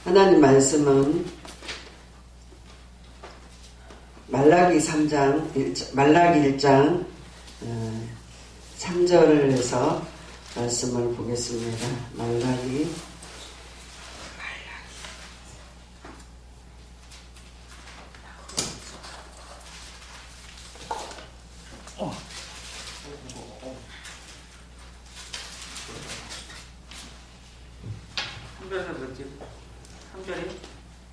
하나님 말씀은 말라기 1장 3절에서 말씀을 보겠습니다. 말라기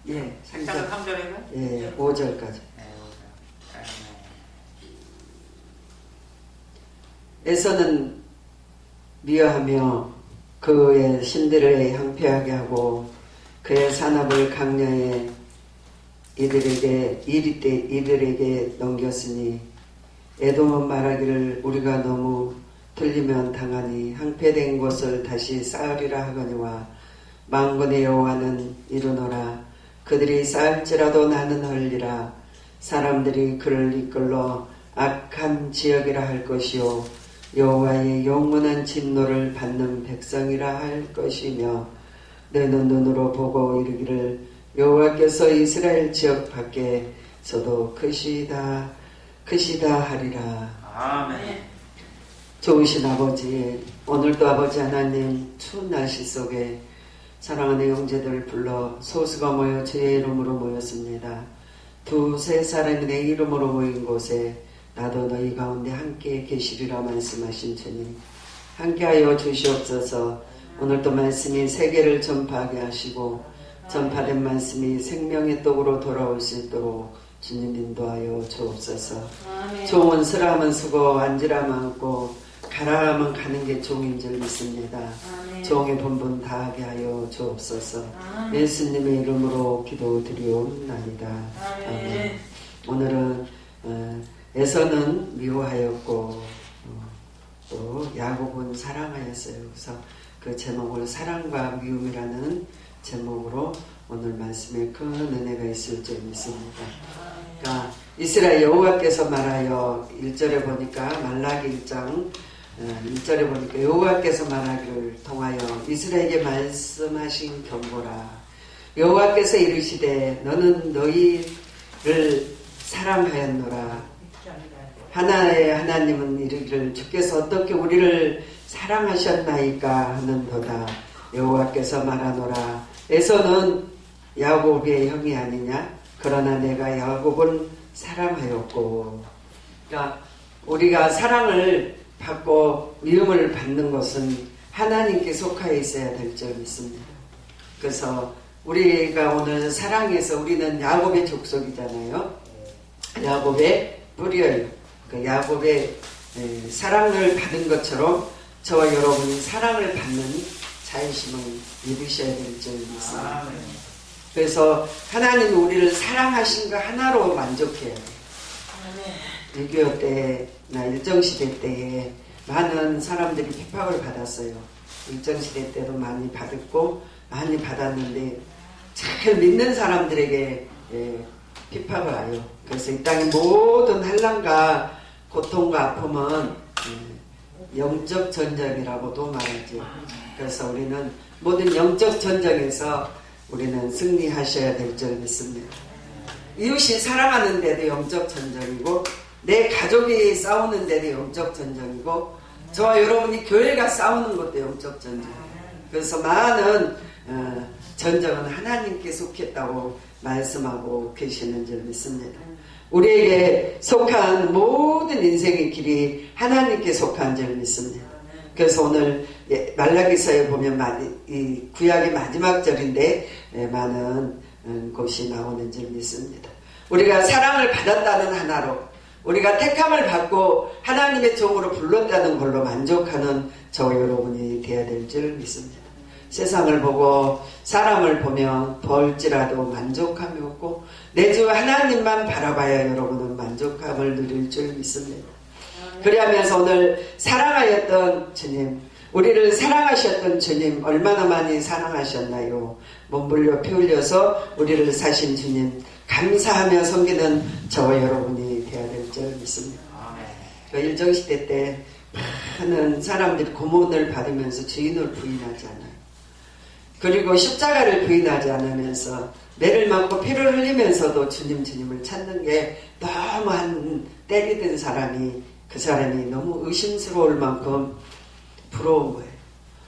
예, 3절인가? 예, 5절까지. 에서는 미워하며 그의 신들을 황폐하게 하고 그의 산업을 강야에 이들에게 넘겼으니 에돔은 말하기를 우리가 너무 틀리면 당하니 황폐된 곳을 다시 쌓으리라 하거니와 만군의 여호와는 이르노라 그들이 쌓을지라도 나는 헐리라 사람들이 그를 이끌러 악한 지역이라 할 것이요 여호와의 영원한 진노를 받는 백성이라 할 것이며 너는 눈으로 보고 이르기를 여호와께서 이스라엘 지역 밖에서도 크시다 하리라. 아멘. 좋으신 아버지, 오늘도 아버지 하나님 추운 날씨 속에 사랑하는 형제들을 불러 소수가 모여 주의 이름으로 모였습니다. 두세 사람이 내 이름으로 모인 곳에 나도 너희 가운데 함께 계시리라 말씀하신 주님, 함께하여 주시옵소서. 오늘도 말씀이 세계를 전파하게 하시고 전파된 말씀이 생명의 떡으로 돌아올 수 있도록 주님 인도하여 주옵소서. 종은 쓰라면 쓰고 앉으라면 앉고 가라면 가는 게 종인 줄 믿습니다. 종의 본분 다하게 하여 주옵소서. 예수님의 이름으로 기도드리옵나이다. 아멘. 오늘은 에서는 미워하였고 또 야곱은 사랑하였어요. 그래서 그 제목을 사랑과 미움이라는 제목으로 오늘 말씀에 큰 은혜가 있을 줄 믿습니다. 그러니까 이스라엘 여호와께서 말하여 1절에 보니까 말라기 1장 1절에 보니까 여호와께서 말하기를 통하여 이스라엘에게 말씀하신 경고라. 여호와께서 이르시되 너는 너희를 사랑하였노라. 하나의 하나님은 이르기를 주께서 어떻게 우리를 사랑하셨나이까 하는도다. 여호와께서 말하노라. 에서는 야곱의 형이 아니냐? 그러나 내가 야곱은 사랑하였고. 그러니까 우리가 사랑을 받고 미움을 받는 것은 하나님께 속하여 있어야 될 줄 믿습니다. 그래서 우리가 오늘 사랑해서 우리는 야곱의 족속이잖아요. 야곱의 뿌리예요. 그 야곱의 사랑을 받은 것처럼 저와 여러분이 사랑을 받는 자유심을 입으셔야 될 줄 믿습니다. 그래서 하나님이 우리를 사랑하신 거 하나로 만족해야 돼요. 6.25 때나 일정시대 때에 많은 사람들이 핍박을 받았어요. 일정시대 때도 많이 받았고 많이 받았는데 잘 믿는 사람들에게 핍박을 와요. 그래서 이 땅의 모든 환난과 고통과 아픔은 영적 전쟁이라고도 말하죠. 그래서 우리는 모든 영적 전쟁에서 우리는 승리하셔야 될 줄 믿습니다. 이웃이 사랑하는데도 영적 전쟁이고 내 가족이 싸우는데도 영적 전쟁이고 저와 여러분이 교회가 싸우는 것도 영적 전쟁이에요. 그래서 많은 전쟁은 하나님께 속했다고 말씀하고 계시는 줄 믿습니다. 우리에게 속한 모든 인생의 길이 하나님께 속한 줄 믿습니다. 그래서 오늘 말라기서에 보면 이 구약의 마지막 절인데 많은 곳이 나오는 줄 믿습니다. 우리가 사랑을 받았다는 하나로 우리가 택함을 받고 하나님의 종으로 불렀다는 걸로 만족하는 저와 여러분이 되어야 될 줄 믿습니다. 세상을 보고 사람을 보면 벌지라도 만족함이 없고 내 주 하나님만 바라봐야 여러분은 만족함을 누릴 줄 믿습니다. 그리하면서 오늘 사랑하였던 주님, 우리를 사랑하셨던 주님 얼마나 많이 사랑하셨나요? 몸불려 피 흘려서 우리를 사신 주님 감사하며 섬기는 저와 여러분이 되어야 될 줄 믿습니다. 그 일정시대 때 많은 사람들이 고문을 받으면서 주인을 부인하지 않아요. 그리고 십자가를 부인하지 않으면서 매를 맞고 피를 흘리면서도 주님을 찾는 게 너무 한 때리던 사람이 그 사람이 너무 의심스러울 만큼 부러운 거예요.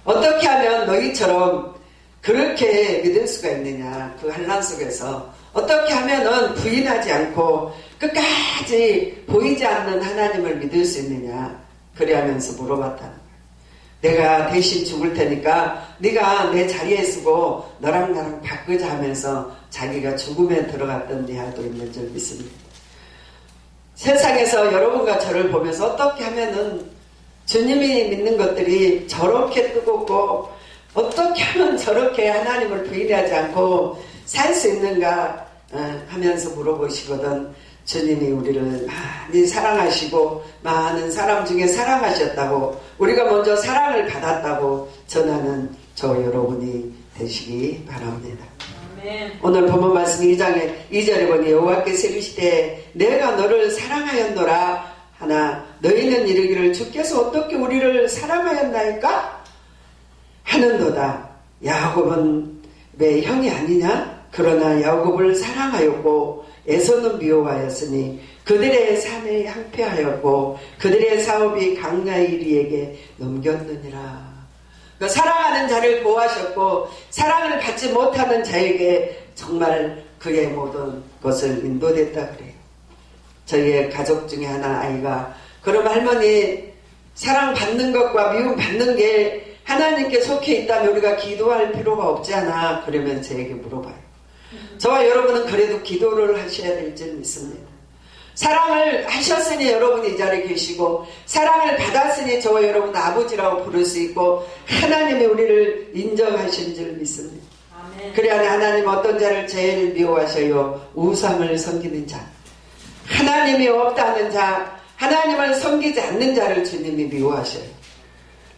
어떻게 하면 너희처럼 그렇게 믿을 수가 있느냐. 그 환난 속에서 어떻게 하면은 부인하지 않고 끝까지 보이지 않는 하나님을 믿을 수 있느냐. 그래 하면서 물어봤다는 거예요. 내가 대신 죽을 테니까 네가 내 자리에 쓰고 너랑 나랑 바꾸자 하면서 자기가 죽음에 들어갔던 예화도 있는 줄 믿습니다. 세상에서 여러분과 저를 보면서 어떻게 하면은 주님이 믿는 것들이 저렇게 뜨겁고 어떻게 하면 저렇게 하나님을 부인하지 않고 살 수 있는가 하면서 물어보시거든. 주님이 우리를 많이 사랑하시고 많은 사람 중에 사랑하셨다고 우리가 먼저 사랑을 받았다고 전하는 저 여러분이 되시기 바랍니다. 아멘. 오늘 본문 말씀 2장에 2절에 보니 여호와께서 이르시되 내가 너를 사랑하였노라 하나 너희는 이르기를 주께서 어떻게 우리를 사랑하였나이까 하는도다. 야곱은 내 형이 아니냐? 그러나 야곱을 사랑하였고 에서는 미워하였으니 그들의 산에 항폐하였고 그들의 사업이 강나이리에게 넘겼느니라. 그러니까 사랑하는 자를 보호하셨고 사랑을 받지 못하는 자에게 정말 그의 모든 것을 인도됐다 그래요. 저희의 가족 중에 하나 아이가 그럼 할머니 사랑받는 것과 미움받는 게 하나님께 속해 있다면 우리가 기도할 필요가 없지 않아? 그러면 저에게 물어봐요. 저와 여러분은 그래도 기도를 하셔야 될 줄 믿습니다. 사랑을 하셨으니 여러분이 이 자리에 계시고 사랑을 받았으니 저와 여러분 아버지라고 부를 수 있고 하나님이 우리를 인정하신 줄 믿습니다. 아멘. 그래야 하나님 어떤 자를 제일 미워하셔요? 우상을 섬기는 자, 하나님이 없다는 자, 하나님을 섬기지 않는 자를 주님이 미워하셔요.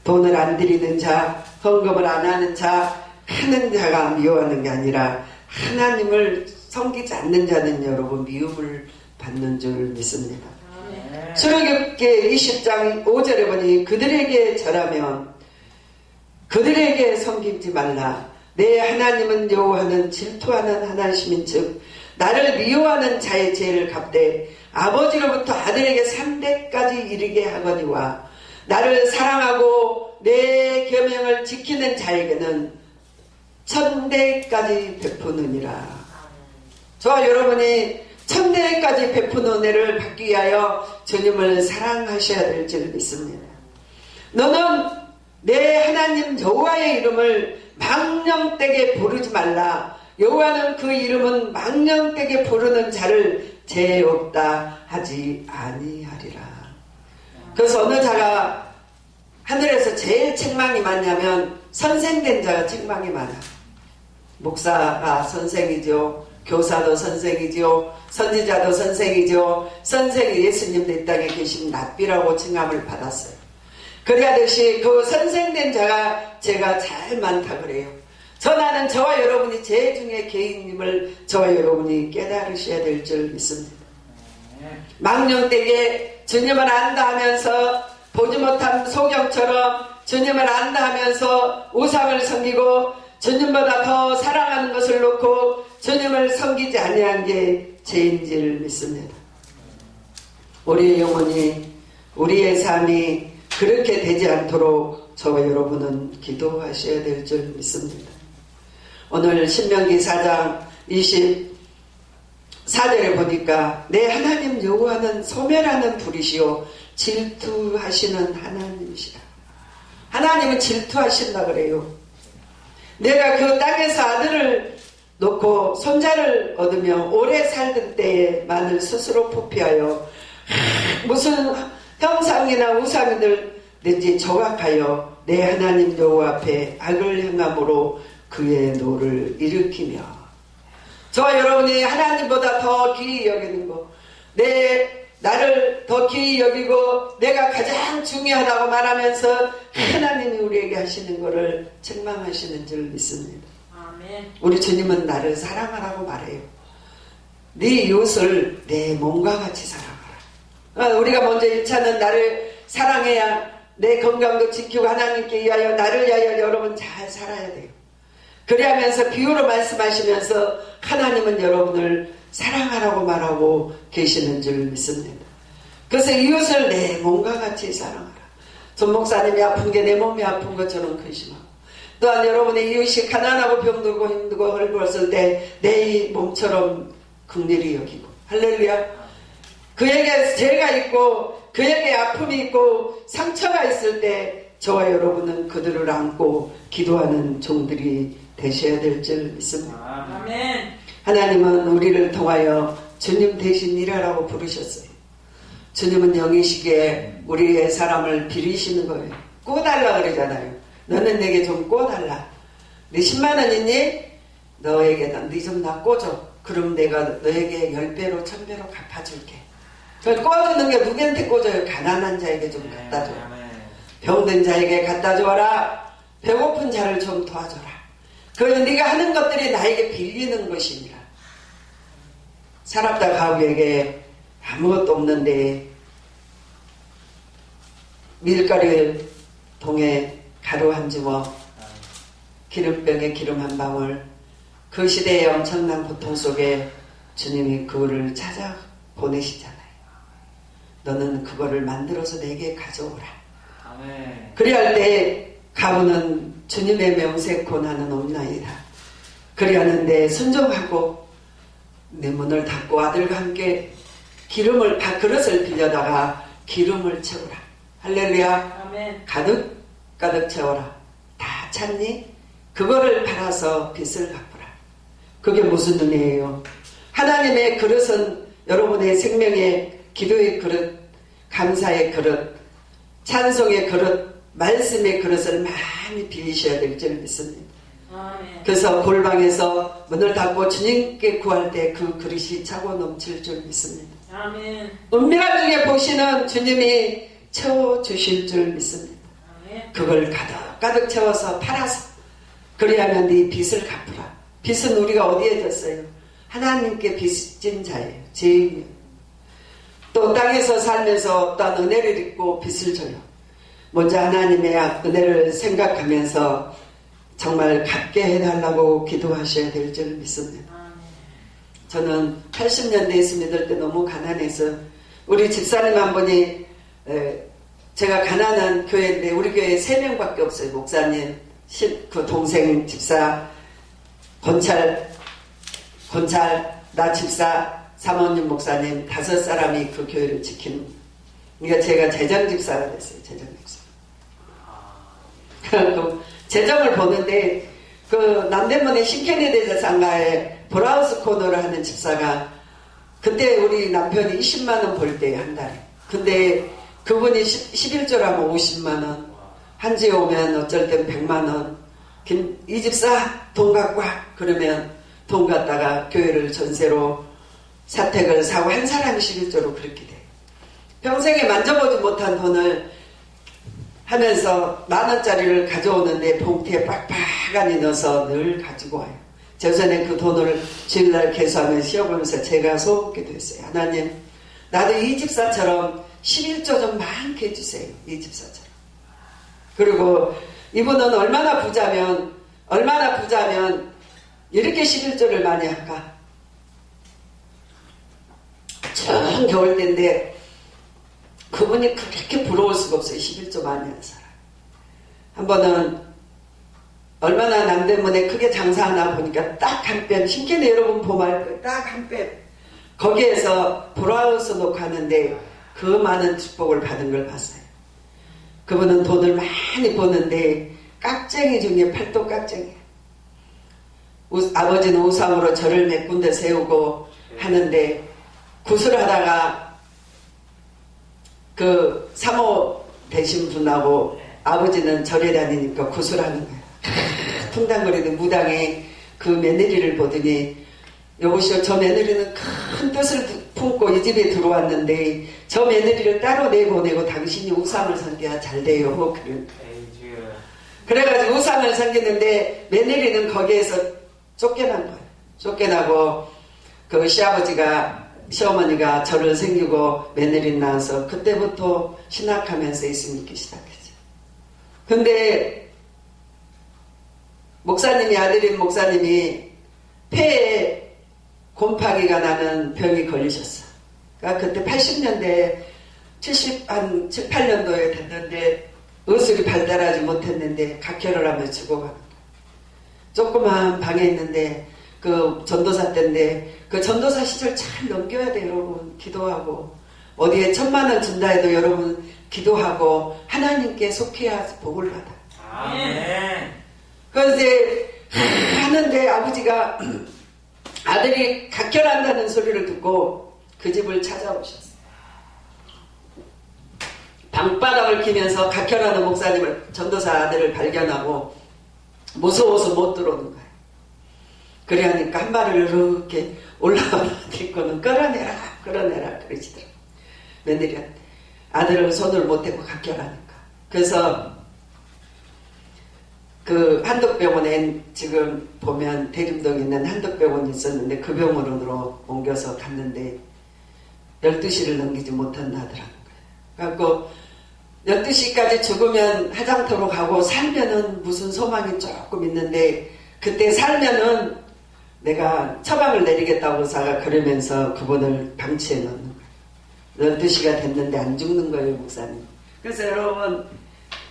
돈을 안 드리는 자, 헌금을 안 하는 자, 하는 자가 미워하는 게 아니라 하나님을 섬기지 않는 자는 여러분 미움을 받는 줄 믿습니다. 출애굽기 20장 5절에 보니 그들에게 절하면 그들에게 섬기지 말라. 내 하나님은 여호와는 질투하는 하나님인 즉 나를 미워하는 자의 죄를 갚되 아버지로부터 아들에게 3대까지 이르게 하거니와 나를 사랑하고 내 계명을 지키는 자에게는 1000대까지 베푸느니라. 저와 여러분이 1000대까지 베푸는 은혜를 받기 위하여 주님을 사랑하셔야 될 줄 믿습니다. 너는 내 하나님 여호와의 이름을 망령되게 부르지 말라. 여호와는 그 이름은 망령되게 부르는 자를 죄 없다 하지 아니하리라. 그래서 어느 자가 하늘에서 제일 책망이 많냐면 선생된 자가 책망이 많아. 목사가 선생이죠. 교사도 선생이죠. 선지자도 선생이죠. 선생이 예수님도 이 땅에 계신 랍비라고 칭함을 받았어요. 그래야듯이 그 선생된 자가 죄가 잘 많다 그래요. 전하는 저와 여러분이 죄 중에 개인임을 저와 여러분이 깨달으셔야 될 줄 믿습니다. 망령되게 주님을 안다 하면서 보지 못한 소경처럼 주님을 안다 하면서 우상을 섬기고 주님보다 더 사랑하는 것을 놓고 주님을 섬기지 아니한 게 죄인 줄 믿습니다. 우리의 영혼이 우리의 삶이 그렇게 되지 않도록 저와 여러분은 기도하셔야 될 줄 믿습니다. 오늘 신명기 4장 24절에 보니까 내 하나님 여호와는 소멸하는 불이시요 질투하시는 하나님이시라. 하나님은 질투하신다 그래요. 내가 그 땅에서 아들을 놓고 손자를 얻으며 오래 살던 때에 만을 스스로 포피하여 무슨 형상이나 우상이든지 조각하여 내 하나님 여호와 앞에 악을 행함으로 그의 노를 일으키며. 저와 여러분이 하나님보다 더 귀히 여기는 거, 나를 더 귀히 여기고 내가 가장 중요하다고 말하면서 하나님이 우리에게 하시는 것을 책망하시는 줄 믿습니다. 아멘. 우리 주님은 나를 사랑하라고 말해요. 네 이웃을 내 몸과 같이 사랑하라. 우리가 먼저 1차는 나를 사랑해야 내 건강도 지키고 하나님께 위하여 나를 위하여 여러분 잘 살아야 돼요. 그리하면서 비유로 말씀하시면서 하나님은 여러분을 사랑하라고 말하고 계시는 줄 믿습니다. 그래서 이웃을 내 몸과 같이 사랑하라. 전 목사님이 아픈 게 내 몸이 아픈 것처럼 근심하고, 또한 여러분의 이웃이 가난하고 병들고 힘들고 헐벗을 때 내 몸처럼 긍휼히 여기고, 할렐루야. 그에게 죄가 있고 그에게 아픔이 있고 상처가 있을 때 저와 여러분은 그들을 안고 기도하는 종들이 되셔야 될 줄 믿습니다. 아멘. 하나님은 우리를 통하여 주님 대신 일하라고 부르셨어요. 주님은 영이시기에 우리의 사람을 비리시는 거예요. 꿔달라 그러잖아요. 너는 내게 좀 꿔달라. 네 10만 원 있니? 너에게 네 좀 나 꿔줘. 그럼 내가 너에게 10배로 1000배로 갚아줄게. 그걸 꿔주는 게 누구한테 꿔줘요? 가난한 자에게 좀 갖다 줘요. 병든 자에게 갖다 줘라. 배고픈 자를 좀 도와줘라. 그러면 네가 하는 것들이 나에게 빌리는 것이니라. 사납다 가부에게 아무것도 없는데 밀가루 동에 가루 한 주먹, 기름병에 기름 한 방울, 그 시대의 엄청난 고통 속에 주님이 그거를 찾아 보내시잖아요. 너는 그거를 만들어서 내게 가져오라. 아멘. 그리할 때 가부는 주님의 명세코 나는 없나이다. 그리하는데 순종하고 내 문을 닫고 아들과 함께 기름을 그릇을 빌려다가 기름을 채우라. 할렐루야. 아멘. 가득 채워라. 다 찼니? 그거를 팔아서 빚을 갚으라. 그게 무슨 은혜예요? 하나님의 그릇은 여러분의 생명의 기도의 그릇, 감사의 그릇, 찬송의 그릇, 말씀의 그릇을 많이 빌리셔야 될 줄 믿습니다. 아멘. 그래서 골방에서 문을 닫고 주님께 구할 때 그 그릇이 차고 넘칠 줄 믿습니다. 아멘. 은밀한 중에 보시는 주님이 채워주실 줄 믿습니다. 아멘. 그걸 가득 채워서 팔아서 그리하면 네 빚을 갚으라. 빚은 우리가 어디에 졌어요? 하나님께 빚진 자예요. 죄인이에요. 또 땅에서 살면서 어떤 은혜를 입고 빚을 져요. 먼저 하나님의 은혜를 생각하면서 정말 갚게 해달라고 기도하셔야 될 줄 믿습니다. 저는 80년대 예수 믿을 때 너무 가난해서 우리 집사님 한 분이 제가 가난한 교회인데 우리 교회에 3명밖에 없어요. 목사님, 그 동생 집사, 권찰, 나 집사, 사모님 목사님 5사람이 그 교회를 지키는. 그러니까 제가 재정 집사가 됐어요. 재정 집사. 그 재정을 보는데 그 남대문의 신케네디 대상가에 브라우스 코너를 하는 집사가 그때 우리 남편이 20만원 벌 때 한 달에. 근데 그분이 11조라면 50만원, 한지에 오면 어쩔 땐 100만원. 이 집사 돈 갖고 와. 그러면 돈 갖다가 교회를 전세로 사택을 사고 한 사람이 11조로 그렇게 돼요. 평생에 만져보지 못한 돈을 하면서 10,000원짜리를 가져오는데 봉투에 빡빡하니 넣어서 늘 가지고 와요. 저 전에 그 돈을 주일날 계수하면서 쉬어보면서 제가 속게 됐어요. 하나님, 나도 이 집사처럼 11조 좀 많게 해주세요. 이 집사처럼. 그리고 이분은 얼마나 부자면 이렇게 11조를 많이 할까? 전 겨울 때인데 그분이 그렇게 부러울 수가 없어요. 11조 많이 하는 사람. 한 번은 얼마나 남대문에 크게 장사하나 보니까 딱 한 뺨, 신기해 여러분 보면 딱 한 뺨. 거기에서 브라우스 놓고 하는데 그 많은 축복을 받은 걸 봤어요. 그분은 돈을 많이 버는데 깍쟁이 중에 팔도 깍쟁이. 아버지는 우상으로 절을 몇 군데 세우고 하는데 구슬하다가 그 사모 되신 분하고 아버지는 절에 다니니까 구슬하는 거예요. 퉁당거리는 무당이 그 며느리를 보더니 여보시오, 저 며느리는 큰 뜻을 품고 이 집에 들어왔는데 저 며느리를 따로 내보내고 당신이 우상을 섬겨야 잘 돼요. 그래가지고 우상을 섬기는데 며느리는 거기에서 쫓겨난 거예요. 쫓겨나고 그 시어머니가 저를 생기고 며느리 낳아서 그때부터 신학하면서 예수 믿기 시작했죠. 근데 목사님이 아들인 목사님이 폐에 곰팡이가 나는 병이 걸리셨어. 그러니까 그때 80년대 한 7, 8년도에 됐는데 의술이 발달하지 못했는데 각혈을 하며 죽어가는 거야. 조그만 방에 있는데 그 전도사 때인데 그 전도사 시절 잘 넘겨야 돼 여러분. 기도하고 어디에 1,000,000원 준다 해도 여러분 기도하고 하나님께 속해야 복을 받아. 아멘. 그래서 이제 하는데 아버지가 아들이 각혈한다는 소리를 듣고 그 집을 찾아오셨어요. 방바닥을 기면서 각혈하는 목사님을 전도사 아들을 발견하고 무서워서 못 들어오는 거예요. 그래 하니까 한 발을 이렇게 올라와 딛고는 끌어내라 그러시더라고요. 며느리한테 아들을 손을 못 대고 각혈하니까. 그래서 그 한덕병원에 지금 보면 대림동에 있는 한덕병원이 있었는데 그 병원으로 옮겨서 갔는데 12시를 넘기지 못한다더라는 거예요. 그래갖고 12시까지 죽으면 화장터로 가고 살면은 무슨 소망이 조금 있는데 그때 살면은 내가 처방을 내리겠다고 의사가 그러면서 그분을 방치해 놓는 거예요. 12시가 됐는데 안 죽는 거예요, 목사님. 그래서 여러분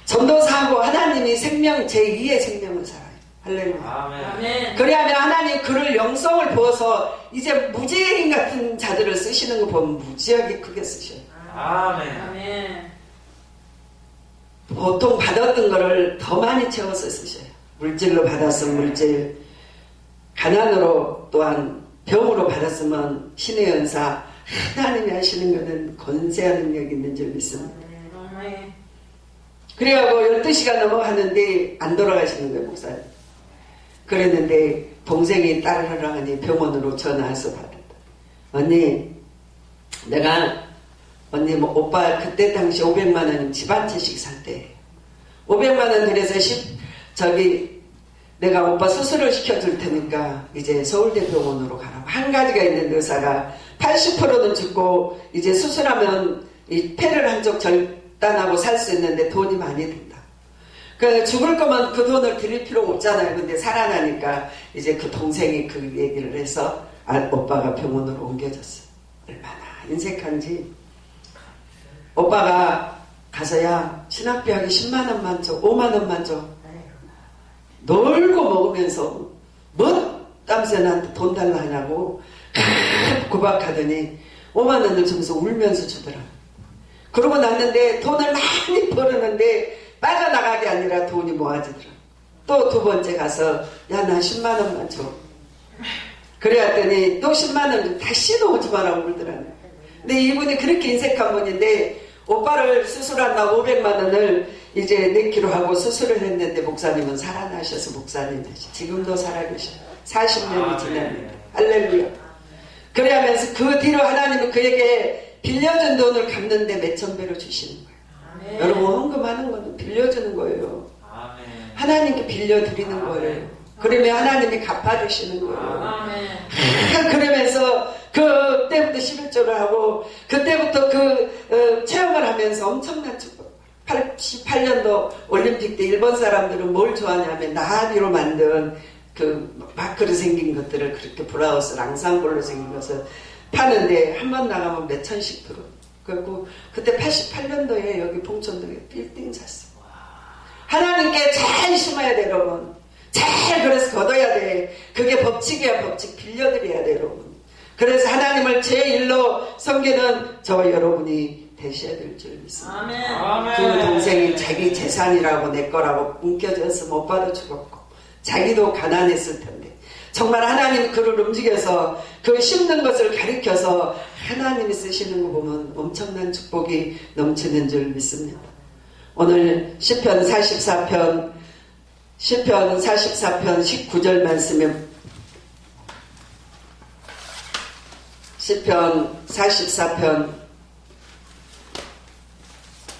전도사하고 하나님이 생명 제2의 생명을 살아요. 할렐루야. 아멘. 그래야면 하나님 그를 영성을 부어서 이제 무지인 같은 자들을 쓰시는 거 보면 무지하게 크게 쓰셔요. 아멘. 아멘. 보통 받았던 거를 더 많이 채워서 쓰셔요. 물질로 받았으면 물질, 가난으로 또한 병으로 받았으면 신의 은사, 하나님이 하시는 것은 권세와 능력이 있는 줄 믿습니다. 아멘. 그래갖고 12시가 넘어가는데 안 돌아가시는 거예요, 목사님. 그랬는데 동생이 딸을 하니 병원으로 전화해서 받았다. 언니, 언니 뭐 오빠 그때 당시 500만 원이면 집 한 채씩 살 때 500만 원 들여서 내가 오빠 수술을 시켜줄 테니까 이제 서울대병원으로 가라고. 한 가지가 있는 의사가 80%는 죽고 이제 수술하면 이 폐를 한쪽 절단하고 살 수 있는데 돈이 많이 든다. 그러니까 죽을 거면 그 돈을 드릴 필요가 없잖아요. 근데 살아나니까 이제 그 동생이 그 얘기를 해서 오빠가 병원으로 옮겨졌어. 얼마나 인색한지. 오빠가 가서야 신학비하기 10만 원만 줘, 5만 원만 줘. 놀고 먹으면서 뭐 땀새나한테 돈 달라 하냐고 구박하더니 5만 원을 주면서 울면서 주더라. 그러고 났는데 돈을 많이 벌었는데 빠져나가게 아니라 돈이 모아지더라. 또 두 번째 가서 야 나 10만 원만 줘. 그래왔더니 또 10만 원 다시 오지 마라고 울더라네. 근데 이분이 그렇게 인색한 분인데 오빠를 수술한다고 500만 원을 이제 내기로 하고 수술을 했는데 목사님은 살아나셔서 목사님 되시. 지금도 살아계셔. 40년이 지났는데. 할렐루야. 그래야면서 그 뒤로 하나님은 그에게 빌려준 돈을 갚는데 몇천 배로 주시는 거예요. 여러분 헌금하는 거는 빌려주는 거예요. 하나님께 빌려드리는 거예요. 그러면 하나님이 갚아주시는 거예요. 그러면서 그때부터 11조를 하고 그때부터 체험을 하면서 엄청난 축복. 88년도 올림픽 때 일본 사람들은 뭘 좋아하냐면 나비로 만든 그 마크로 생긴 것들을 그렇게 브라우스 랑상볼로 생긴 것을 파는데 한 번 나가면 몇 천씩 들어. 그리고 그때 88년도에 여기 봉천동에 빌딩 샀어. 하나님께 잘 심어야 돼 여러분. 잘 그래서 걷어야 돼. 그게 법칙이야. 법칙 빌려드려야 돼 여러분. 그래서 하나님을 제1로 섬기는 저와 여러분이 되셔야 될 줄 믿습니다. 아멘. 그 동생이 자기 재산이라고 내 거라고 움켜져서 못 받아 죽었고 자기도 가난했을 텐데 정말 하나님 그를 움직여서 그 심는 것을 가리켜서 하나님이 쓰시는 거 보면 엄청난 축복이 넘치는 줄 믿습니다. 오늘 시편 44편 19절 말씀에 시편 44편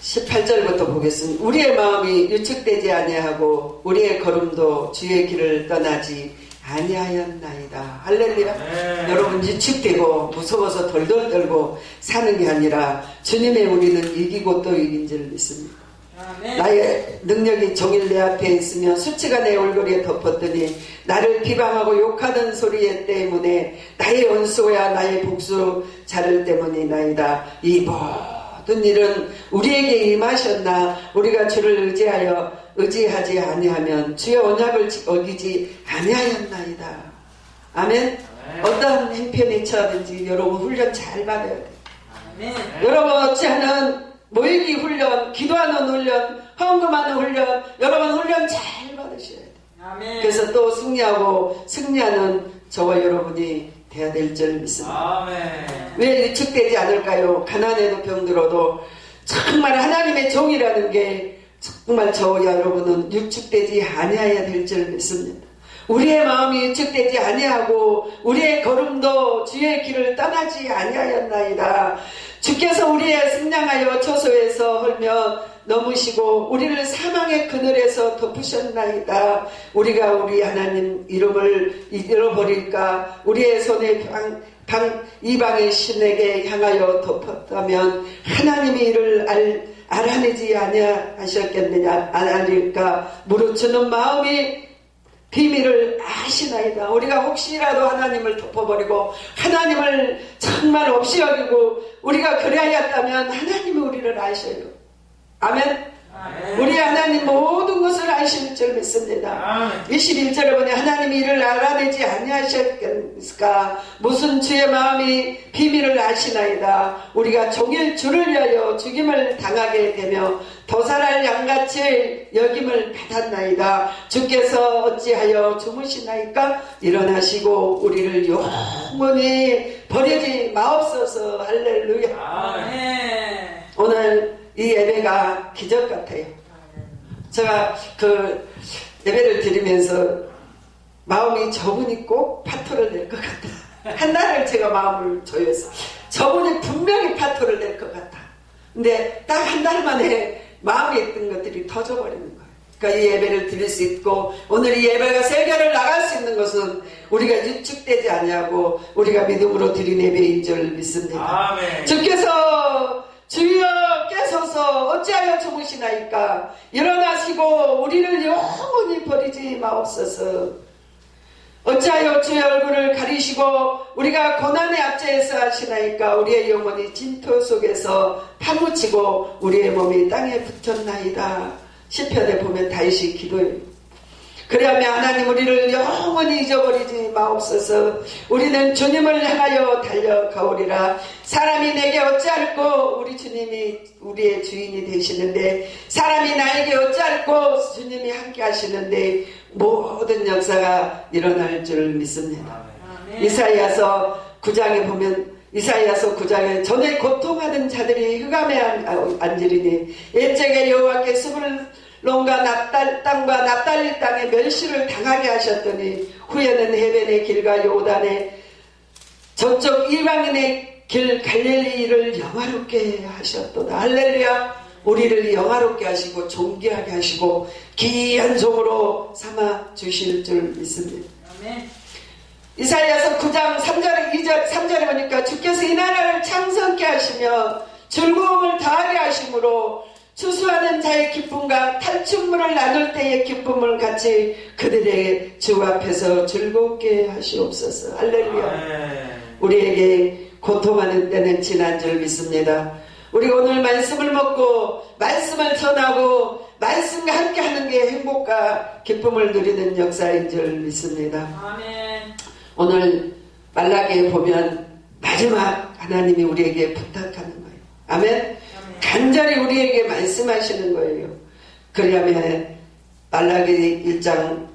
18절부터 보겠습니다. 우리의 마음이 유축되지 아니하고 우리의 걸음도 주의 길을 떠나지 아니하였나이다. 할렐루야. 네. 여러분 유축되고 무서워서 덜덜 떨고 사는 게 아니라 주님의 우리는 이기고 또 이긴 줄 믿습니다. 아멘. 나의 능력이 종일 내 앞에 있으며 수치가 내 얼굴에 덮었더니 나를 비방하고 욕하던 소리 때문에 나의 원수야 나의 복수자를 때문이나이다. 이 모든 일은 우리에게 임하셨나 우리가 주를 의지하지 아니하면 주의 언약을 어기지 아니하였나이다. 아멘. 어떤 행편이 처하든지 여러분 훈련 잘 받아야 돼요. 아멘. 여러분 어찌하는 모이기 훈련, 기도하는 훈련, 헌금하는 훈련, 여러분 훈련 잘 받으셔야 돼요. 아멘. 그래서 또 승리하는 저와 여러분이 돼야 될 줄 믿습니다. 아멘. 왜 위축되지 않을까요? 가난해도 병들어도 정말 하나님의 종이라는 게 정말 저와 여러분은 위축되지 아니해야 될 줄 믿습니다. 우리의 마음이 위축되지 아니하고 우리의 걸음도 주의 길을 떠나지 아니하였나이다. 주께서 우리의 승량하여 초소에서 헐며 넘으시고 우리를 사망의 그늘에서 덮으셨나이다. 우리가 우리 하나님 이름을 잃어버릴까 우리의 손에 이방의 신에게 향하여 덮었다면 하나님이 이를 알아내지 아니하셨겠느냐 아닐까 무릇주는 마음이 비밀을 아시나이다. 우리가 혹시라도 하나님을 덮어버리고 하나님을 정말 없이 여기고 우리가 그래야였다면 하나님이 우리를 아셔요. 아멘. 아멘. 우리 하나님 모든 것을 아실 줄 믿습니다. 21절에 보니 하나님이 이를 알아내지 아니하셨겠을까 무슨 주의 마음이 비밀을 아시나이다. 우리가 종일 주를 위하여 죽임을 당하게 되며 도살할 양같이 여김을 받았나이다. 주께서 어찌하여 주무시나이까 일어나시고 우리를 영원히 버리지 마옵소서. 할렐루야. 아멘. 오늘 이 예배가 기적 같아요. 제가 그 예배를 드리면서 마음이 저분이 꼭 파토를 낼 것 같다. 한 달을 제가 마음을 조여서 저분이 분명히 파토를 낼 것 같다. 근데 딱 한 달 만에 마음에 있던 것들이 터져버리는 거예요. 그러니까 이 예배를 드릴 수 있고 오늘 이 예배가 세계를 나갈 수 있는 것은 우리가 위축되지 아니하고 우리가 믿음으로 드린 예배인 줄 믿습니다. 아멘. 주께서 주여 깨소서 어찌하여 주무시나이까 일어나시고 우리를 영원히 버리지 마옵소서. 어찌하여 주의 얼굴을 가리시고 우리가 고난의 압제에서 하시나이까 우리의 영혼이 진토 속에서 파묻히고 우리의 몸이 땅에 붙었나이다. 시편에 보면 다윗이 기도해요. 그러면 하나님 우리를 영원히 잊어버리지 마옵소서. 우리는 주님을 향하여 달려가오리라. 사람이 내게 어찌할꼬 우리 주님이 우리의 주인이 되시는데 사람이 나에게 어찌할꼬 주님이 함께 하시는데 모든 역사가 일어날 줄 믿습니다. 아멘. 이사야서 9장에 보면 이사야서 9장에 전에 고통하던 자들이 흑암에 앉으리니 옛적에 여호와께 스불론과 땅과 납달리 땅에 멸시를 당하게 하셨더니 후에는 해변의 길과 요단의 저쪽 이방인의 길 갈릴리를 영화롭게 하셨도다. 할렐루야. 우리를 영화롭게 하시고 존귀하게 하시고 귀한 종으로 삼아 주실 줄 믿습니다. 아멘. 이사야서 9장 3절에 보니까 주께서 이 나라를 창성케 하시며 즐거움을 더하게 하심으로 추수하는 자의 기쁨과 탈출물을 나눌 때의 기쁨을 같이 그들의 주 앞에서 즐겁게 하시옵소서. 할렐루야. 우리에게 고통하는 때는 지난 줄 믿습니다. 우리가 오늘 말씀을 먹고 말씀을 전하고 말씀과 함께 하는 게 행복과 기쁨을 누리는 역사인 줄 믿습니다. 아멘. 오늘 말라기에 보면 마지막 하나님이 우리에게 부탁하는 거예요. 아멘. 간절히 우리에게 말씀하시는 거예요. 그러면 말라기 1장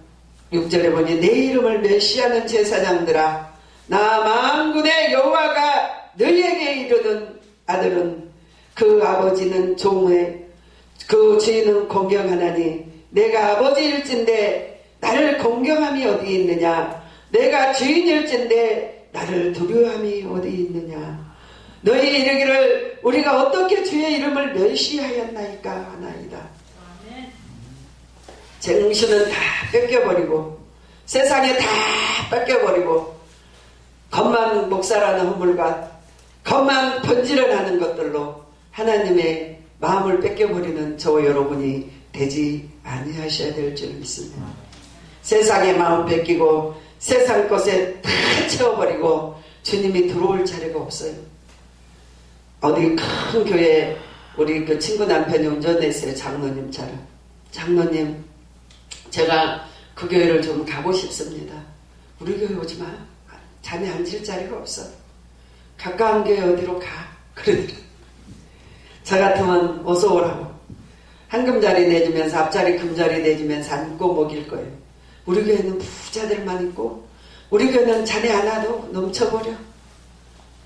6절에 보니 내 이름을 멸시하는 제사장들아 나 만군의 여호와가 너희에게 이르는 아들은 그 아버지는 종의 그 주인은 공경하나니 내가 아버지일진데 나를 공경함이 어디 있느냐 내가 주인일진데 나를 두려움이 어디 있느냐 너희 이르기를 우리가 어떻게 주의 이름을 멸시하였나이까 하나이다. 정신은 다 뺏겨버리고 세상에 다 뺏겨버리고 겉만 목사라는 허물과 겉만 번지르하는 것들로 하나님의 마음을 뺏겨버리는 저와 여러분이 되지 아니하셔야 될 줄 믿습니다. 세상에 마음 뺏기고 세상 것에 다 채워버리고 주님이 들어올 자리가 없어요. 어디 큰 교회 우리 그 친구 남편이 운전했어요. 장로님처럼. 장로님, 제가 그 교회를 좀 가고 싶습니다. 우리 교회 오지 마. 자네 앉을 자리가 없어. 가까운 교회 어디로 가. 그러더라고요. 저 같으면 어서 오라고. 한금자리 내주면서 앞자리 금자리 내주면서 앉고 먹일 거예요. 우리 교회는 부자들만 있고 우리 교회는 자네 안 와도 넘쳐버려.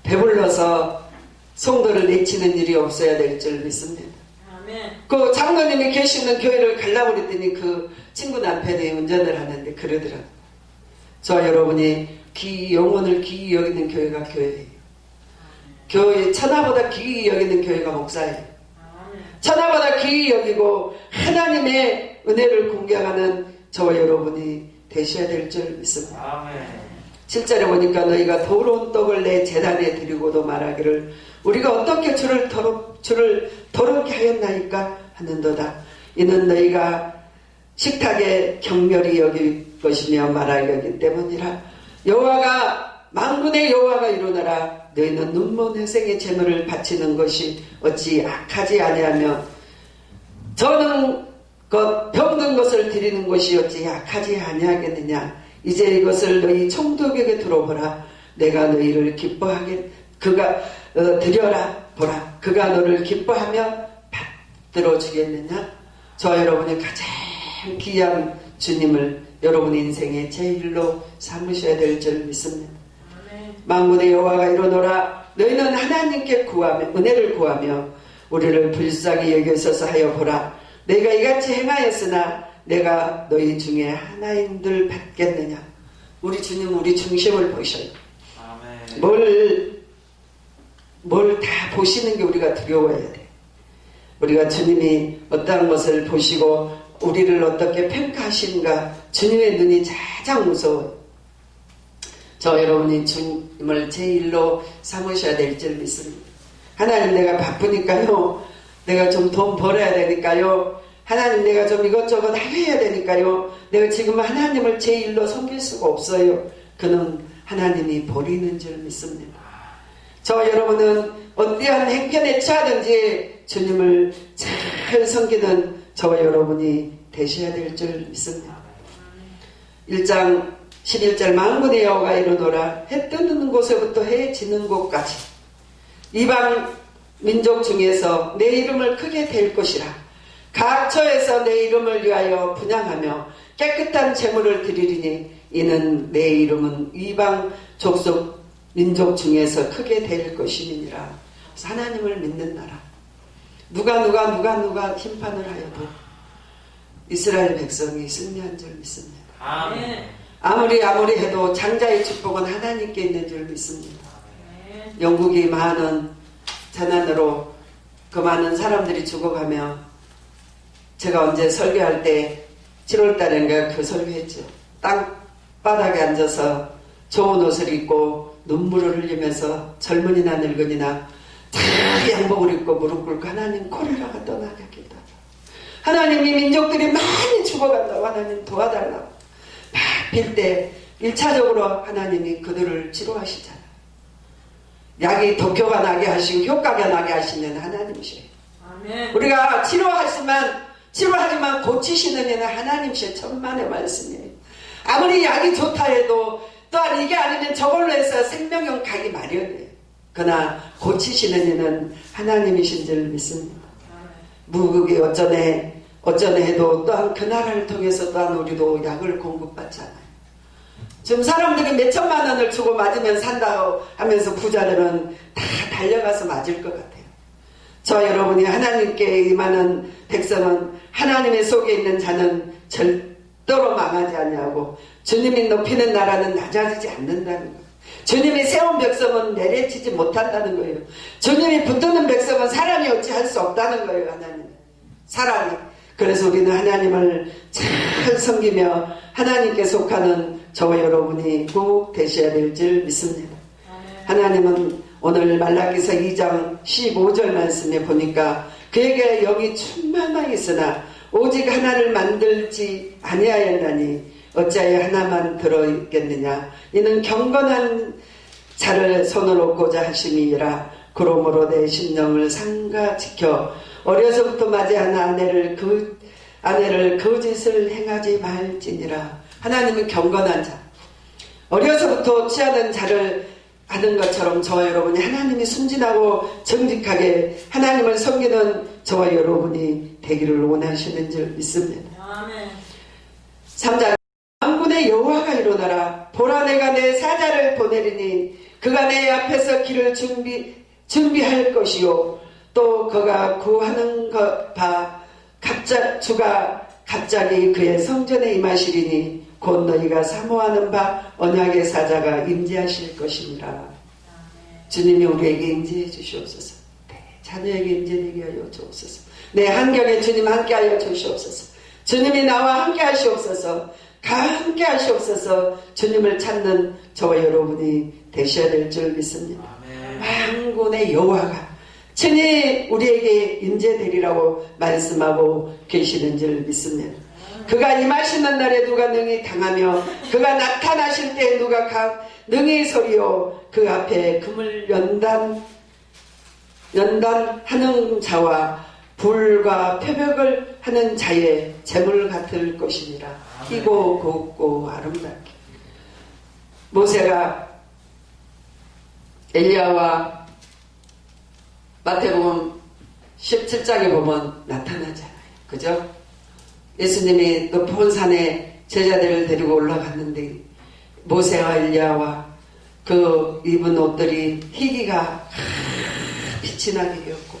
배불러서 성도를 내치는 일이 없어야 될 줄 믿습니다. 아멘. 그 장로님이 계시는 교회를 가려고 그랬더니 그 친구 남편이 운전을 하는데 그러더라고요. 저와 여러분이 영혼을 귀히 여기는 교회가 교회예요. 교회 천하보다 귀히 여기는 교회가 목사예요. 천하보다 귀히 여기고 하나님의 은혜를 공경하는 저와 여러분이 되셔야 될 줄 믿습니다. 아멘. 7절에 보니까 너희가 더러운 떡을 내 제단에 드리고도 말하기를 우리가 어떻게 주를 더럽게 하였나이까 하는도다. 이는 너희가 식탁에 경멸히 여길 것이며 말하기 때문이라. 여호와가 만군의 여호와가 이루노라. 너희는 눈먼 회생의 제물을 바치는 것이 어찌 악하지 아니하며 저는 병든 것을 드리는 것이 어찌 악하지 아니하겠느냐. 이제 이것을 너희 총독에게 들어보라. 내가 너희를 기뻐하게 드려라 보라. 그가 너를 기뻐하며 받들어 주겠느냐. 저와 여러분이 가장 귀한 주님을 여러분 인생의 제일로 삼으셔야 될 줄 믿습니다. 만군의 여호와가 이르노라. 너희는 하나님께 구하며 은혜를 구하며 우리를 불쌍히 여기소서 하여 보라. 내가 이같이 행하였으나 내가 너희 중에 하나인들 받겠느냐. 우리 주님 우리 중심을 보셔요. 아멘. 뭘 다 보시는 게 우리가 두려워야 돼. 우리가 주님이 어떠한 것을 보시고 우리를 어떻게 평가하시는가. 주님의 눈이 가장 무서워요. 저 여러분이 주님을 제일로 삼으셔야 될 줄 믿습니다. 하나님 내가 바쁘니까요. 내가 좀 돈 벌어야 되니까요. 하나님 내가 좀 이것저것 해야 되니까요. 내가 지금 하나님을 제일로 섬길 수가 없어요. 그는 하나님이 버리는 줄 믿습니다. 저 여러분은 어떠한 행편에 처하든지 주님을 잘 섬기는 저와 여러분이 되셔야 될 줄 믿습니다. 1장 11절 만군의 여호와가 이르노라. 해 뜨는 곳에부터 해 지는 곳까지 이방 민족 중에서 내 이름을 크게 댈 것이라. 각 처에서 내 이름을 위하여 분향하며 깨끗한 제물을 드리리니 이는 내 이름은 이방 족속 민족 중에서 크게 될 것임이니라. 하나님을 믿는 나라. 누가 심판을 하여도 이스라엘 백성이 승리한 줄 믿습니다. 아멘. 아무리 해도 장자의 축복은 하나님께 있는 줄 믿습니다. 영국이 많은 재난으로 그 많은 사람들이 죽어가며 제가 언제 설교할 때 7월달인가 그 설교했죠. 땅바닥에 앉아서 좋은 옷을 입고 눈물을 흘리면서 젊은이나 늙은이나 다 양복을 입고 무릎 꿇고 하나님 코레라가 떠나게 기도하라. 하나님 이 민족들이 많이 죽어간다고 하나님 도와달라고 막 빌 때 1차적으로 하나님이 그들을 치료하시잖아요. 약이 독효가 나게 하시고 효과가 나게 하시는 하나님이세요. 아멘. 우리가 치료하지만 고치시는 이는 하나님이시여. 천만의 말씀이에요. 아무리 약이 좋다 해도 또한 이게 아니면 저걸로 해서 생명형 가기 마련이에요. 그러나 고치시는 이는 하나님이신 줄 믿습니다. 무국이 어쩌네 해도 또한 그 나라를 통해서 또한 우리도 약을 공급받잖아요. 지금 사람들이 몇 천만 원을 주고 맞으면 산다고 하면서 부자들은 다 달려가서 맞을 것 같아요. 저 여러분이 하나님께 임하는 백성은 하나님의 속에 있는 자는 절대로 망하지 아니하고 주님이 높이는 나라는 낮아지지 않는다는 거예요. 주님이 세운 백성은 내려치지 못한다는 거예요. 주님이 붙드는 백성은 사람이 어찌할 수 없다는 거예요. 하나님 사람이. 그래서 우리는 하나님을 잘 섬기며 하나님께 속하는 저와 여러분이 꼭 되셔야 될 줄 믿습니다. 하나님은 오늘 말라기서 2장 15절 말씀에 보니까 그에게 영이 충만하여 있으나 오직 하나를 만들지 아니하였나니 어찌하여 하나만 들어있겠느냐. 이는 경건한 자를 손으로 꽂아 하심이라. 그러므로 내 심령을 삼가 지켜 어려서부터 맞이한 아내를 거짓을 행하지 말지니라. 하나님은 경건한 자, 어려서부터 취하는 자를 아는 것처럼 저와 여러분이 하나님이 순진하고 정직하게 하나님을 섬기는 저와 여러분이 되기를 원하시는 줄 믿습니다. 아멘. 3장 만군의 여호와가 일어나라. 보라, 내가 내 사자를 보내리니 그가 내 앞에서 길을 준비할 것이요 또 그가 구하는 주가 갑자기 그의 성전에 임하시리니 곧 너희가 사모하는 바 언약의 사자가 임재하실 것이니라. 주님이 우리에게 임재해 주시옵소서. 자녀에게 임재되게 하여 주옵소서. 내 환경에 주님 함께하여 주시옵소서. 주님이 나와 함께하시옵소서. 함께 하시옵소서. 주님을 찾는 저와 여러분이 되셔야 될 줄 믿습니다. 만군의 여호와가 친히 우리에게 임재되리라고 말씀하고 계시는 줄 믿습니다. 그가 임하시는 날에 누가 능히 당하며 그가 나타나실 때 누가 능히 서리요. 그 앞에 금을 연단하는 자와 불과 표벽을 하는 자의 재물 같을 것이니라. 희고 곱고 아름답게. 모세가 엘리야와 마태복음 17장에 보면 나타나잖아요. 그죠? 예수님이 높은 산에 제자들을 데리고 올라갔는데 모세와 엘리야와 그 입은 옷들이 희기가 빛이 나게 되었고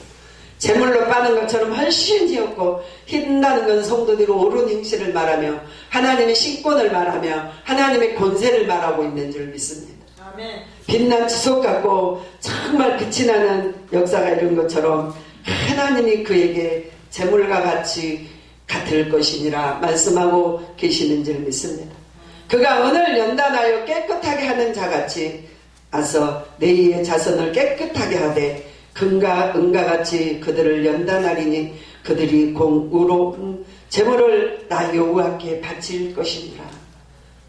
재물로 빠는 것처럼 훨씬 지었고 흰다는 건 성도들이 옳은 행실을 말하며 하나님의 신권을 말하며 하나님의 권세를 말하고 있는 줄 믿습니다. 아멘. 빛난 지속 같고 정말 빛이 나는 역사가 이런 것처럼 하나님이 그에게 재물과 같이 같을 것이니라 말씀하고 계시는 줄 믿습니다. 그가 은을 연단하여 깨끗하게 하는 자같이 아서 내의 자손을 깨끗하게 하되 금과 은과 같이 그들을 연단하리니 그들이 공의로운 재물을 나 여호와께 바칠 것이니라.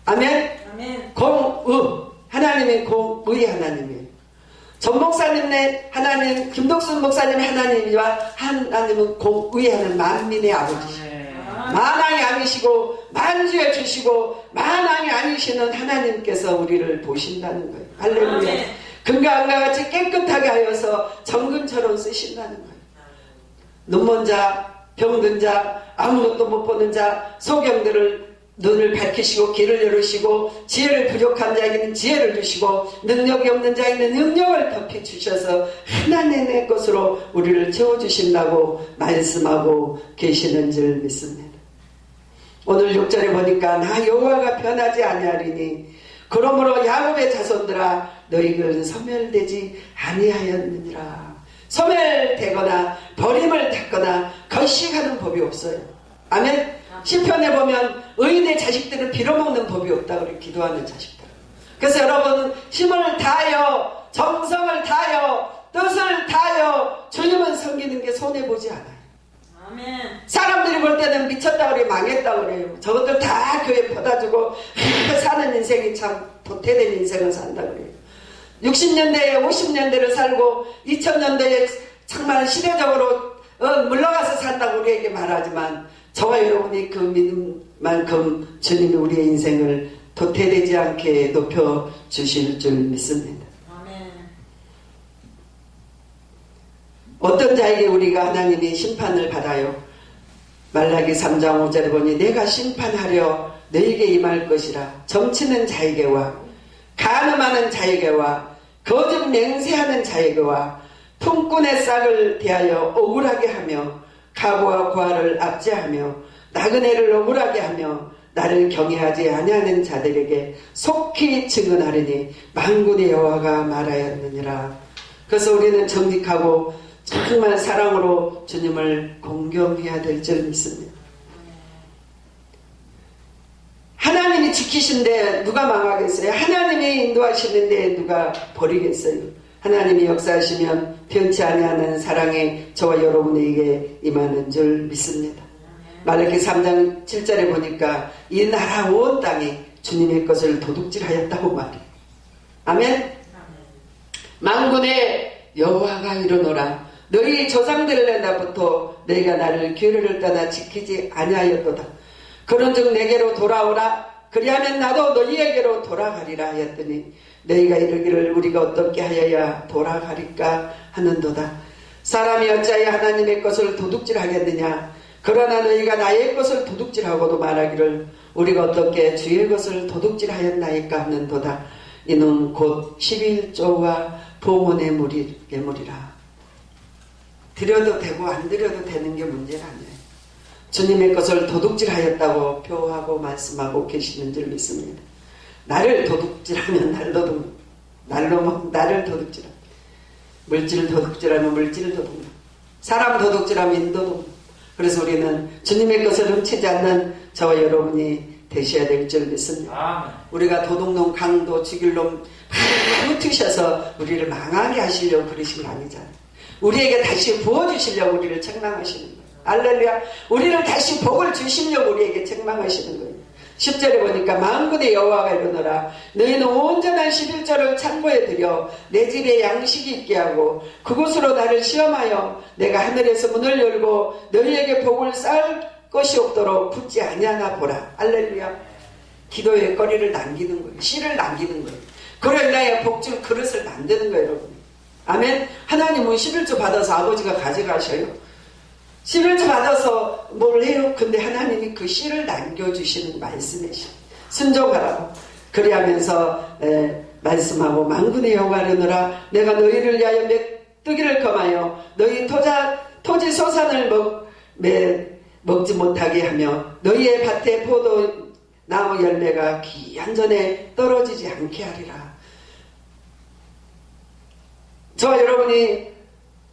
아멘. 아멘. 공의. 하나님이 공의의 하나님이에요. 전 목사님네 하나님, 김덕순 목사님의 하나님이와 하나님은 공의의 하나님, 만민의 아버지시죠. 만왕이 아니시고 만주에 주시고 만왕이 아니시는 하나님께서 우리를 보신다는 거예요. 할렐루야. 금과 은과 같이 깨끗하게 하여서 정금처럼 쓰신다는 거예요. 눈먼 자, 병든 자, 아무것도 못 보는 자, 소경들을 눈을 밝히시고 길을 열으시고 지혜를 부족한 자에게는 지혜를 주시고 능력이 없는 자에게는 능력을 덮여주셔서 하나님의 것으로 우리를 채워주신다고 말씀하고 계시는 줄 믿습니다. 오늘 6절에 보니까 나 여호와가 변하지 아니하리니 그러므로 야곱의 자손들아 너희는 소멸되지 아니하였느니라. 소멸되거나 버림을 받거나 거식하는 법이 없어요. 아멘. 시편에 보면 의인의 자식들은 빌어먹는 법이 없다고 그래. 기도하는 자식들. 그래서 여러분 힘을 다하여 정성을 다하여 뜻을 다하여 주님을 섬기는 게 손해보지 않아요. 아멘. 사람들이 볼 때는 미쳤다 그래, 망했다 그래요. 저것들 다 교회 퍼다주고 사는 인생이 참 도태된 인생을 산다 그래요. 60년대에 50년대를 살고 2000년대에 정말 시대적으로 물러가서 산다고 우리에게 말하지만 저와 여러분이 그 믿음만큼 주님이 우리의 인생을 도태되지 않게 높여주실 줄 믿습니다. 아멘. 어떤 자에게 우리가 하나님이 심판을 받아요. 말라기 3장 5절에 보니 내가 심판하려 너에게 임할 것이라. 점치는 자에게와 간음하는 자에게와 거짓 맹세하는 자에게와 품꾼의 싹을 대하여 억울하게 하며 가부와 고아를 압제하며 나그네를 억울하게 하며 나를 경외하지 아니하는 자들에게 속히 증언하리니 만군의 여호와가 말하였느니라. 그래서 우리는 정직하고 정말 사랑으로 주님을 공경해야 될 줄 믿습니다. 하나님이 지키신데 누가 망하겠어요? 하나님이 인도하시는데 누가 버리겠어요? 하나님이 역사하시면 변치 아니하는 사랑이 저와 여러분에게 임하는 줄 믿습니다. 말라기 3장 7절에 보니까 이 나라 온 땅이 주님의 것을 도둑질하였다고 말해요. 아멘. 만군의 여호와가 이르노라 너희 조상들의 나부터 너희가 나를 규례를 떠나 지키지 아니하였도다. 그런즉 내게로 돌아오라. 그리하면 나도 너희에게로 돌아가리라 하였더니 너희가 이르기를 우리가 어떻게 하여야 돌아가리까 하는도다. 사람이 어찌하여 하나님의 것을 도둑질하겠느냐. 그러나 너희가 나의 것을 도둑질하고도 말하기를 우리가 어떻게 주의 것을 도둑질하였나이까 하는도다. 이는 곧 11조와 봉헌의 예물이라. 드려도 되고 안 드려도 되는 게 문제가 아니에요. 주님의 것을 도둑질하였다고 표하고 말씀하고 계시는 줄 믿습니다. 나를 도둑질하면 나를 도둑질하면 물질을 도둑질하면 물질을 도둑질하면 사람 도둑질하면 인도둑. 그래서 우리는 주님의 것을 훔치지 않는 저와 여러분이 되셔야 될 줄 믿습니다. 우리가 도둑놈 강도 죽일 놈 흩으셔서 우리를 망하게 하시려고 그러신 거 아니잖아요. 우리에게 다시 부어주시려고 우리를 책망하시는 거예요. 알렐루야. 우리를 다시 복을 주시려고 우리에게 책망하시는 거예요. 10절에 보니까 만군의 여호와가 이르노라 너희는 온전한 11조를 창고에 들여 내 집에 양식이 있게 하고 그곳으로 나를 시험하여 내가 하늘에서 문을 열고 너희에게 복을 쌓을 것이 없도록 붙지 아니하나 보라. 할렐루야. 기도의 거리를 남기는 거예요. 씨를 남기는 거예요. 그로 인하여 복줄 그릇을 만드는 거예요. 여러분. 아멘. 하나님은 11조 받아서 아버지가 가져가셔요. 11조 받아서 뭘 해요? 근데 하나님이 그 씨를 남겨주시는 말씀이시죠. 순종하라고. 그리하면서 말씀하고 만군의 여호와르노라 내가 너희를 위하여 메뚜기를 검하여 너희 토지 소산을 먹지 못하게 하며 너희의 밭에 포도나무 열매가 귀한 전에 떨어지지 않게 하리라. 저와 여러분이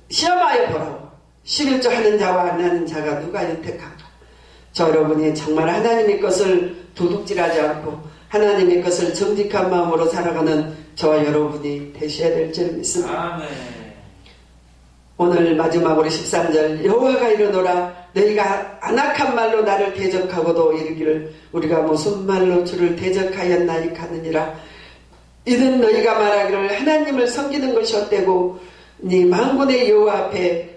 시험하여 보라고. 11조 하는 자와 안 하는 자가 누가 윤택한가. 저 여러분이 정말 하나님의 것을 도둑질하지 않고 하나님의 것을 정직한 마음으로 살아가는 저와 여러분이 되셔야 될 줄 믿습니다. 아멘. 오늘 마지막으로 13절 여호와가 이르노라 너희가 안악한 말로 나를 대적하고도 이르기를 우리가 무슨 말로 주를 대적하였나이까 하느니라. 이는 너희가 말하기를 하나님을 섬기는 것이 헛되고 네 만군의 여호와 앞에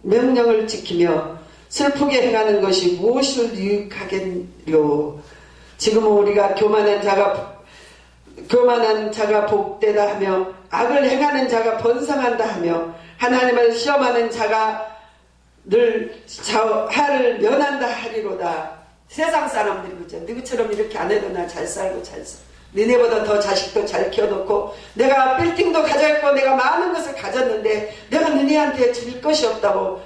명령을 지키며 슬프게 행하는 것이 무엇을 유익하겠뇨. 지금은 우리가 교만한 자가 복되다 하며 악을 행하는 자가 번성한다 하며 하나님을 시험하는 자가 늘 하를 면한다 하리로다. 세상 사람들이 그죠. 누구처럼 이렇게 안 해도 나 잘 살고 잘 살. 니네보다 더 자식도 잘 키워놓고 내가 빌딩도 가졌고 내가 많은 것을 가졌는데 내가 너희한테 줄 것이 없다고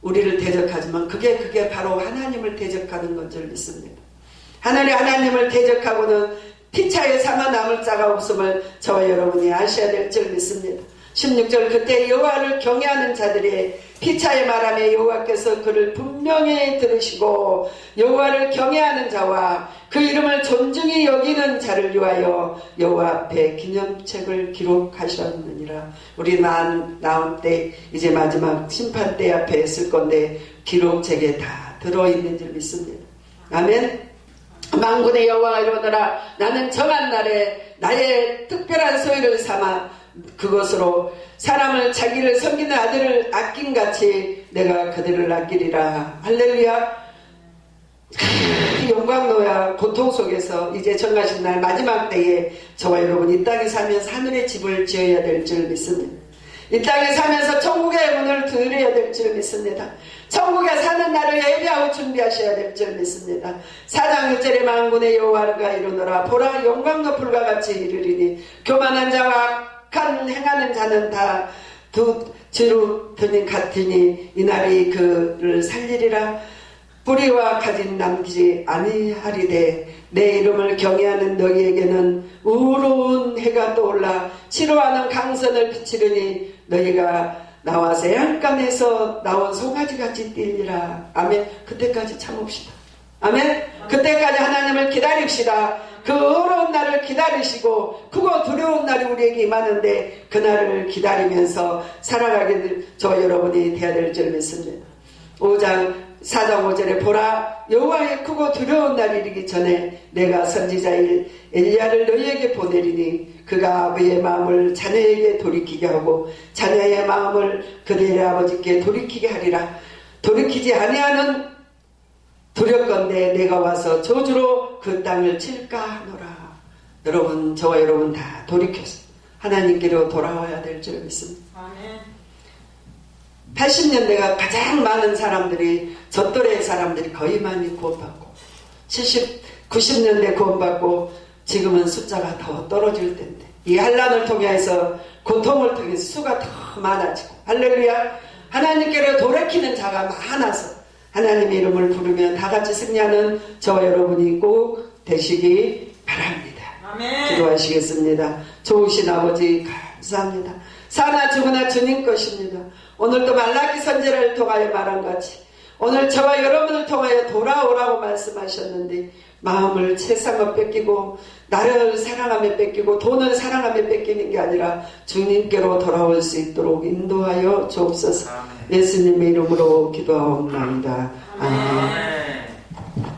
우리를 대적하지만 그게 바로 하나님을 대적하는 건 줄 믿습니다. 하나님을 대적하고는 피차에 살아남을 자가 없음을 저와 여러분이 아셔야 될 줄 믿습니다. 16절 그때 여호와를 경외하는 자들의 피차에 말하며 여호와께서 그를 분명히 들으시고 여호와를 경외하는 자와 그 이름을 존중히 여기는 자를 위하여 여호와 앞에 기념책을 기록하셨느니라. 우리 나온 때 이제 마지막 심판대 앞에 있을 건데 기록책에 다 들어있는 줄 믿습니다. 아멘. 만군의 여호와가 이르노라 나는 정한 날에 나의 특별한 소유를 삼아 그것으로 사람을 자기를 섬기는 아들을 아낀같이 내가 그들을 아끼리라. 할렐루야. 영광노야 고통 속에서 이제 정하신 날 마지막 때에 저와 여러분 이 땅에 살면서 하늘의 집을 지어야 될 줄 믿습니다. 이 땅에 살면서 천국의 문을 두드려야 될 줄 믿습니다. 천국에 사는 날을 예비하고 준비하셔야 될 줄 믿습니다. 4장 6절에 만군의 여호와가 이르노라 보라 영광 높을과 같이 이르리니 교만한 자와 악한 행하는 자는 다 뒤로 드는 같으니 이날이 그를 살리리라. 뿌리와 가진 남기지 아니하리되 내 이름을 경외하는 너희에게는 우로운 해가 떠올라 치료하는 강선을 비치르니 너희가 나와서 해안간에서 나온 송아지같이 뛰리라. 아멘. 그때까지 참읍시다. 아멘. 그때까지 하나님을 기다립시다. 그 어려운 날을 기다리시고 크고 두려운 날이 우리에게 임하는데 그날을 기다리면서 살아가게 될 저와 여러분이 되어야 될 줄 믿습니다. 4장 5절에 보라 여호와의 크고 두려운 날이 이르기 전에 내가 선지자 엘리야를 너희에게 보내리니 그가 아버지의 마음을 자녀에게 돌이키게 하고 자녀의 마음을 그들의 아버지께 돌이키게 하리라. 돌이키지 아니하는 두렵건대 내가 와서 저주로 그 땅을 칠까 하노라. 여러분 저와 여러분 다 돌이켜서 하나님께로 돌아와야 될 줄 믿습니다. 아멘. 80년대가 가장 많은 사람들이 저 또래의 사람들이 거의 많이 구원받고 70, 90년대 구원받고 지금은 숫자가 더 떨어질 텐데 이 환난을 통해서 고통을 통해서 수가 더 많아지고 할렐루야. 하나님께로 돌이키는 자가 많아서 하나님의 이름을 부르며 다같이 승리하는 저와 여러분이 꼭 되시기 바랍니다. 아멘. 기도하시겠습니다. 좋으신 아버지 감사합니다. 사나 죽으나 주님 것입니다. 오늘도 말라기 선지자를 통하여 말한 같이 오늘 저와 여러분을 통하여 돌아오라고 말씀하셨는데 마음을 세상을 뺏기고 나를 사랑하며 뺏기고 돈을 사랑하며 뺏기는 게 아니라 주님께로 돌아올 수 있도록 인도하여 주옵소서. 예수님의 이름으로 기도하옵나이다. 아멘.